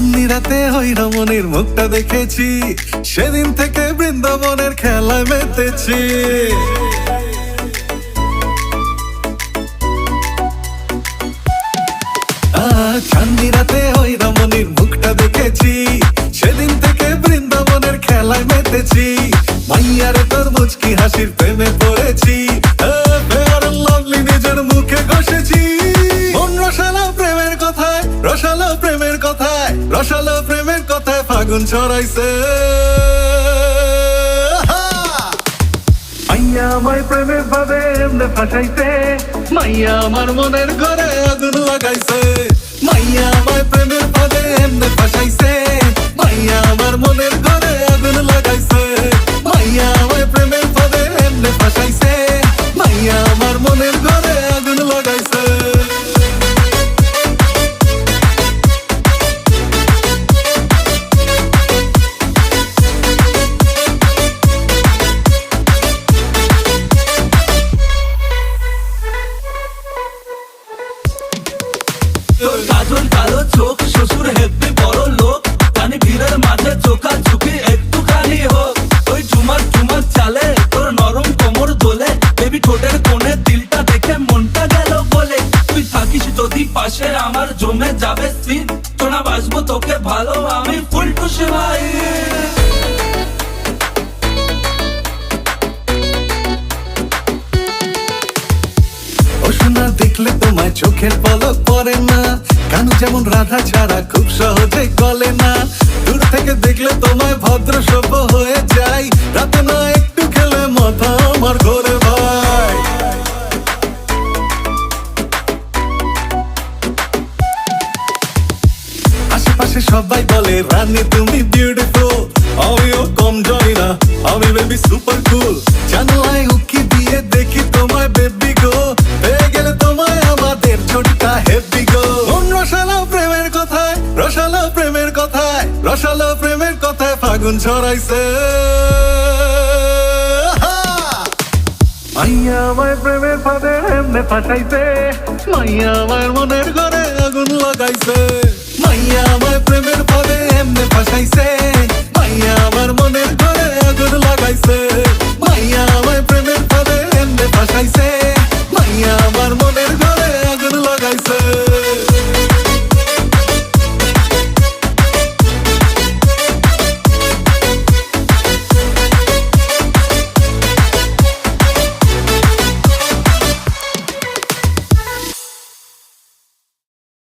চাঁদনি রাতে ওই রমণীর মুখটা দেখেছি, সেদিন থেকে বৃন্দাবনের খেলায় মেতেছি। চাঁদনি রাতে ওই রমণীর মুখটা দেখেছি, সেদিন থেকে বৃন্দাবনের খেলায় মেতেছি। মাইয়ারে তোর মুচকি হাসির প্রেমে পড়েছি, লাভলি নিজের মুখে ঘষেছি। মন রসালো প্রেমের কথায়, রসালো প্রেমের কথায়, রসালো প্রেমের কথায় ফাগুন ছড়াইছে। মাইয়া আমার প্রেমের ভাবে এমনে ফাঁসাইছে, মাইয়া আমার মনের ঘরে আগুন লাগাইছে। মাইয়া আমার প্রেমের ভাবে এমনে ফাঁসাইছে, মাইয়া আমার মনের ঘরে আগুন লাগাইছে। মাইয়া আমার প্রেমের ভাবে এমনে ফাঁসাইছে, মাইয়া আমার মনের ঘরে আগুন লাগাইছে। তোর কাজল কালো চোখ, শ্বশুর হেব্বি বড় লোক, কানে ভিড়ের মাঝে চোখা চুপি একটুখানি হোক। ওই ঝুমার ঝুমার চালে তোর নরম কোমর দোলে, বেবি ঠোঁটের কোণে দিলটা দেখে মনটা গেল বলে। তুই থাকিস যদি পাশে আমার জমে যাবে সিন, শোনা বাসবো তোকে ভালো আমি ফুল টুসে ভাই। ও সোনা দেখলে তোমায় চোখের পলক পড়ে না, কানু যেমন রাধা ছাড়া খুব সহজে গলে না। দূর থেকে দেখলে তোমায় ভদ্র সভ্য হয়ে যাই, রাতে না একটু খেলে মাথা আমার ঘরে ভাই। আশেপাশে সবাই বলে রানী তুমি বিউটিফুল, আমিও কম যাই না, আমি বেবি সুপার কুল। জানলায় উকি দিয়ে দেখি তোমায় বেবি গো, পেয়ে গেলে তোমায় আমাদের জোড়িটা হেব্বি গো। মন রসালো প্রেমের কথায়, রসালো প্রেমের কথায়, রসালো প্রেমের কথায় ফাগুন ছড়াইছে। মাইয়া আমার প্রেমের ফাঁদে এমনে ফাঁসাইছে, মাইয়া আমার মনের ঘরে আগুন লাগাইছে। মাইয়া আমার প্রেমের ফাঁদে এমনে ফাঁসাইছে,